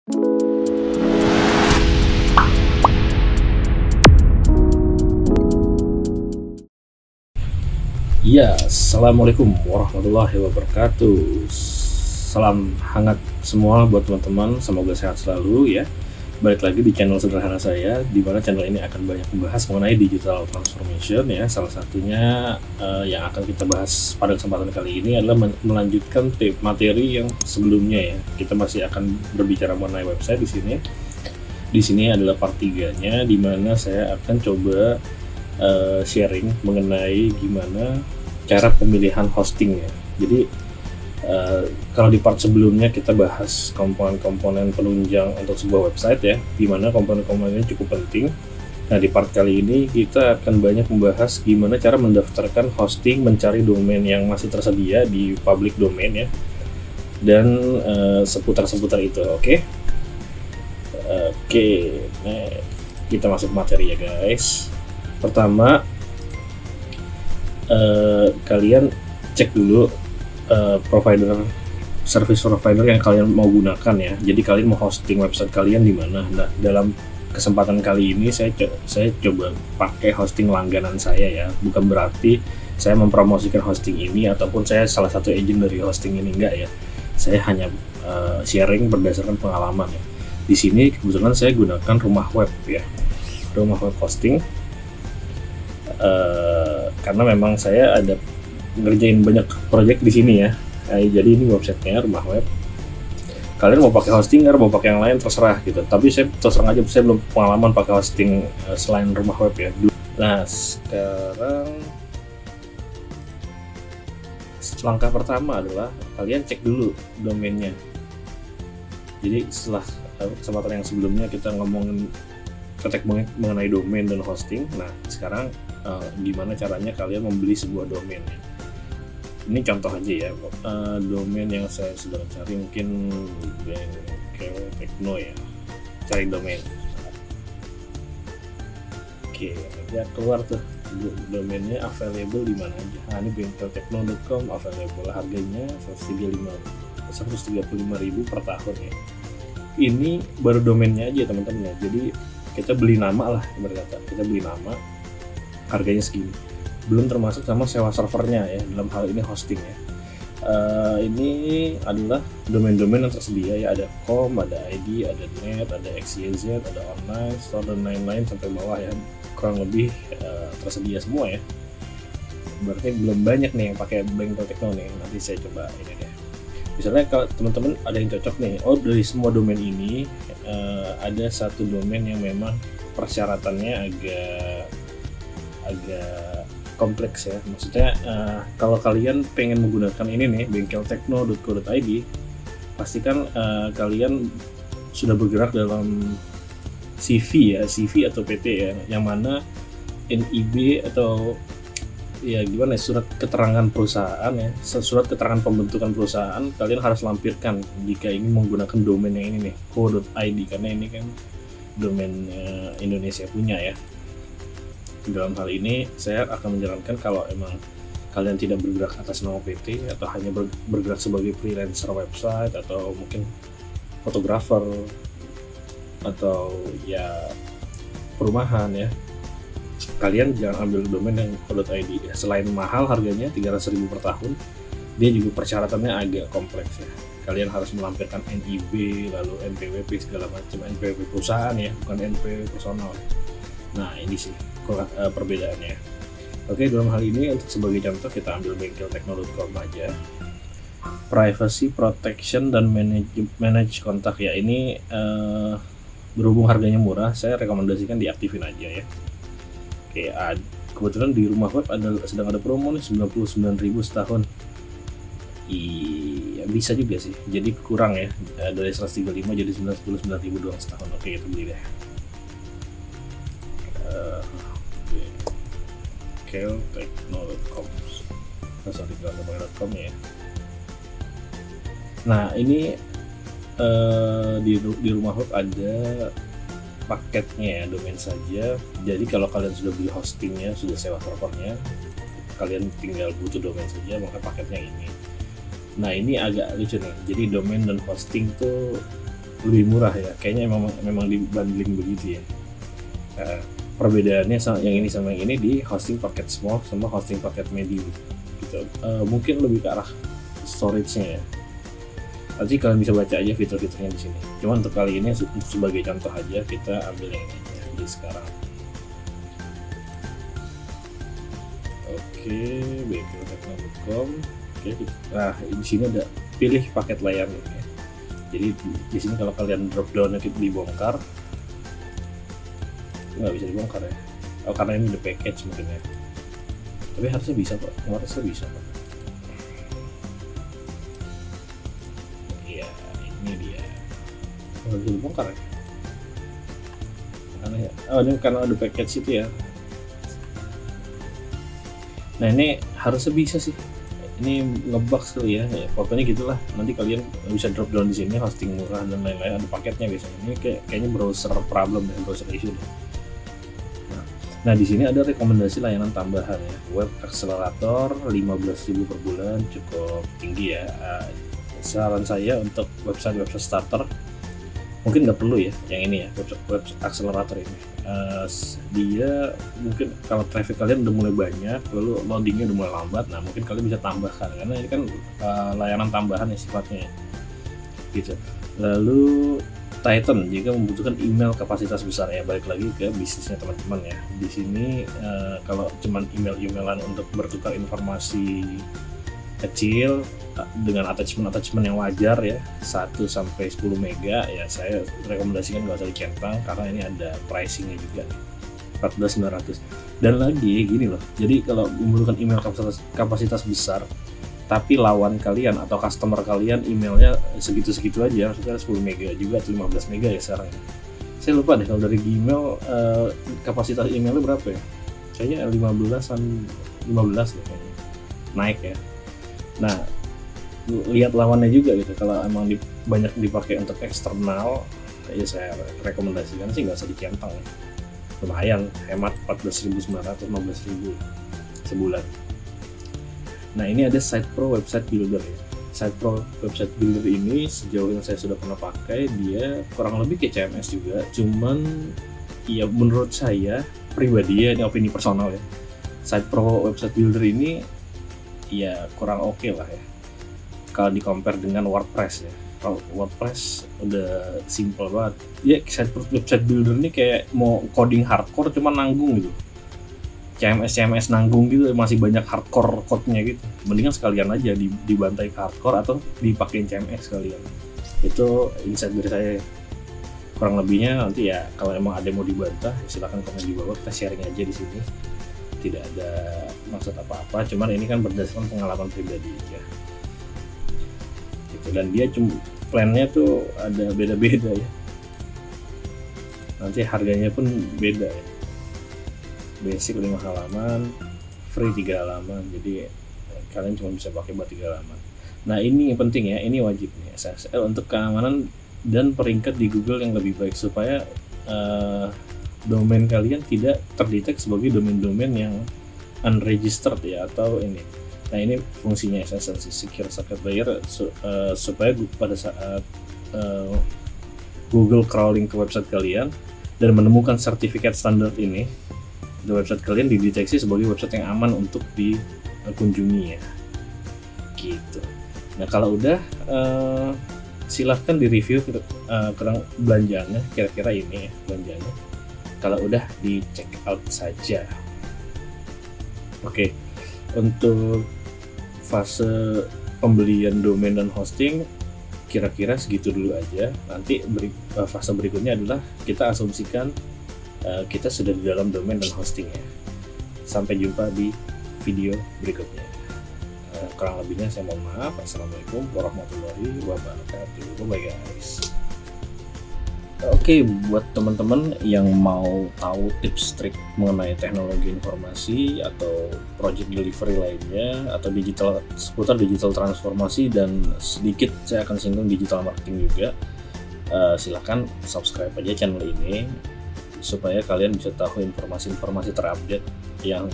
Ya, assalamualaikum warahmatullahi wabarakatuh. Salam hangat semua buat teman-teman, semoga sehat selalu ya. Balik lagi di channel sederhana saya, di mana channel ini akan banyak membahas mengenai digital transformation ya. Salah satunya yang akan kita bahas pada kesempatan kali ini adalah melanjutkan materi yang sebelumnya ya. Kita masih akan berbicara mengenai website di sini. Di sini adalah part 3-nya, di mana saya akan coba sharing mengenai gimana cara pemilihan hostingnya. Jadi kalau di part sebelumnya kita bahas komponen-komponen penunjang untuk sebuah website ya, di mana komponen-komponen ini cukup penting. Nah, di part kali ini kita akan banyak membahas gimana cara mendaftarkan hosting, mencari domain yang masih tersedia di public domain ya, dan seputar-seputar itu. Oke, nah, kita masuk materi ya guys. Pertama, kalian cek dulu service provider yang kalian mau gunakan ya. Jadi kalian mau hosting website kalian di mana. Nah, dalam kesempatan kali ini saya coba pakai hosting langganan saya ya. Bukan berarti saya mempromosikan hosting ini ataupun saya salah satu agent dari hosting ini, enggak ya. Saya hanya sharing berdasarkan pengalaman ya. Di sini kebetulan saya gunakan Rumah Web ya. Rumah Web hosting. Karena memang saya ada ngerjain banyak project di sini ya. Jadi ini websitenya Rumah Web. Kalian mau pakai hosting atau mau pakai yang lain terserah gitu. Tapi saya terserah aja, saya belum pengalaman pakai hosting selain Rumah Web ya. Nah, sekarang langkah pertama adalah kalian cek dulu domainnya. Jadi setelah kesempatan yang sebelumnya kita ngomongin mengenai domain dan hosting. Nah, sekarang gimana caranya kalian membeli sebuah domain ya. Ini contoh aja ya, domain yang saya sedang cari mungkin Bengkel Tekno ya, cari domain. Oke, ya keluar tuh domainnya available di mana aja. Nah, ini bengkeltekno.com available, harganya 135.000 per tahun ya. Ini baru domainnya aja teman-teman ya. Jadi kita beli nama lah, berkata kita beli nama, harganya segini, belum termasuk sama sewa servernya ya, dalam hal ini hosting ya. Ini adalah domain-domain yang tersedia ya, ada com, ada id, ada net, ada xyz, ada online store dan lain-lain sampai bawah ya, kurang lebih tersedia semua ya. Berarti belum banyak nih yang pakai Bengkel Tekno nih. Nanti saya coba ini deh. Misalnya kalau teman-teman ada yang cocok nih, dari semua domain ini ada satu domain yang memang persyaratannya agak kompleks ya. Maksudnya kalau kalian pengen menggunakan ini nih, bengkeltekno.co.id, pastikan kalian sudah bergerak dalam CV atau PT ya, yang mana NIB atau ya gimana ya, surat keterangan perusahaan ya, surat keterangan pembentukan perusahaan kalian harus lampirkan jika ingin menggunakan domain yang ini nih, co.id, karena ini kan domain Indonesia punya ya. Dalam hal ini saya akan menjalankan kalau emang kalian tidak bergerak atas nama PT atau hanya bergerak sebagai freelancer website atau mungkin fotografer atau ya perumahan ya, kalian jangan ambil domain yang co.id ya. Selain mahal harganya 300.000 per tahun, dia juga persyaratannya agak kompleks ya. Kalian harus melampirkan NIB, lalu NPWP segala macam, NPWP perusahaan ya, bukan NPWP personal. Nah, ini sih perbedaannya. Oke, dalam hal ini untuk sebagai contoh kita ambil bengkeltekno.com aja. Privacy protection dan manage kontak ya. Ini berhubung harganya murah, saya rekomendasikan diaktifin aja ya. Oke, kebetulan di Rumah Web sedang ada promo nih 99.000 setahun. Iya, bisa juga sih. Jadi kurang ya, dari 135 jadi 99.000 doang setahun. Oke, kita beli deh. bengkeltekno.com ya. Nah, ini di Rumah Web ada paketnya ya, domain saja. Jadi kalau kalian sudah beli hostingnya, sudah sewa servernya, kalian tinggal butuh domain saja, maka paketnya ini. Nah, ini agak lucu nih. Jadi domain dan hosting tuh lebih murah ya, kayaknya memang dibanding begitu ya. Perbedaannya yang ini sama yang ini di hosting paket small sama hosting paket medium gitu. Mungkin lebih ke arah storage-nya ya. Nanti kalian bisa baca aja fitur-fiturnya di sini. Cuma untuk kali ini untuk sebagai contoh aja kita ambil yang ini ya, di sekarang. Oke, bengkeltekno.com. Oke, nah di sini ada pilih paket layanan ya. Jadi di sini kalau kalian drop down itu dibongkar, nggak bisa dibongkar ya. Karena ini the package mungkin ya. Tapi harusnya bisa kok, harusnya bisa kok. Iya, ini dia. Nggak bisa dibongkar ya. Karena ya, ini karena ada package itu ya. Nah ini harusnya bisa sih. Ini ngebug sekali ya. Pokoknya gitulah. Nanti kalian bisa drop down di sini hosting murah dan lain-lain, ada paketnya biasanya. Ini kayaknya browser problem dan browser issue deh. Nah di sini ada rekomendasi layanan tambahan ya, web accelerator 15.000 per bulan, cukup tinggi ya. Saran saya untuk website starter mungkin nggak perlu ya yang ini ya, web accelerator ini. Dia mungkin kalau traffic kalian udah mulai banyak, lalu loadingnya udah mulai lambat, nah mungkin kalian bisa tambahkan karena ini kan layanan tambahan ya sifatnya gitu. Lalu Titan jika membutuhkan email kapasitas besar ya, balik lagi ke bisnisnya teman-teman ya. Di sini kalau cuman emailan untuk bertukar informasi kecil dengan attachment yang wajar ya, 1 sampai 10 mega ya, saya rekomendasikan nggak usah dicentang karena ini ada pricingnya juga nih, 14.900. Dan lagi gini loh, jadi kalau membutuhkan email kapasitas besar tapi lawan kalian atau customer kalian emailnya segitu-segitu aja, maksudnya 10 mega juga atau 15 mega ya sekarang ya. Saya lupa deh kalau dari Gmail kapasitas emailnya berapa ya, kayaknya 15 deh kayaknya, naik ya. Nah lihat lawannya juga gitu, kalau emang banyak dipakai untuk eksternal ya saya rekomendasikan sih nggak usah dicentang ya, lumayan hemat 14.900 15.000 sebulan. Nah ini ada SitePro Website Builder ya. SitePro Website Builder ini sejauh yang saya sudah pernah pakai, dia kurang lebih kayak CMS juga, cuman ya menurut saya pribadi ya, ini opini personal ya, SitePro Website Builder ini ya kurang oke lah ya kalau di compare dengan WordPress ya. Kalau WordPress udah simple banget ya, SitePro Website Builder ini kayak mau coding hardcore cuma nanggung gitu, CMS nanggung gitu, masih banyak hardcore code-nya gitu. Mendingan sekalian aja dibantai ke hardcore atau dipakein CMS sekalian. Itu insight dari saya. Kurang lebihnya nanti ya kalau emang ada yang mau dibantah silahkan komen di bawah, kita sharing aja di sini. Tidak ada maksud apa-apa, cuman ini kan berdasarkan pengalaman pribadi aja. Gitu. Dan dia plannya tuh ada beda-beda ya. Nanti harganya pun beda ya. Basic 5 halaman, free 3 halaman, jadi kalian cuma bisa pakai buat 3 halaman. Nah ini yang penting ya, ini wajib nih SSL untuk keamanan dan peringkat di Google yang lebih baik supaya domain kalian tidak terdetek sebagai domain-domain yang unregistered ya atau ini. Nah ini fungsinya SSL, Secure Socket Layer, supaya pada saat Google crawling ke website kalian dan menemukan sertifikat standar ini, website kalian dideteksi sebagai website yang aman untuk dikunjungi ya gitu. Nah kalau udah silahkan di review kurang belanjaannya, kira-kira ini ya belanjaannya. Kalau udah di check out saja. Oke, untuk fase pembelian domain dan hosting kira-kira segitu dulu aja. Nanti fase berikutnya adalah kita asumsikan kita sudah di dalam domain dan hostingnya. Sampai jumpa di video berikutnya. Kurang lebihnya saya mohon maaf. Assalamualaikum warahmatullahi wabarakatuh. Bye guys. Oke, buat teman-teman yang mau tahu tips trik mengenai teknologi informasi atau project delivery lainnya atau seputar digital transformasi, dan sedikit saya akan singgung digital marketing juga, silahkan subscribe aja channel ini supaya kalian bisa tahu informasi-informasi terupdate yang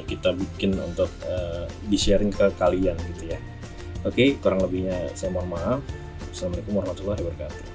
kita bikin untuk di-sharing ke kalian gitu ya. Oke, kurang lebihnya saya mohon maaf. Assalamualaikum warahmatullahi wabarakatuh.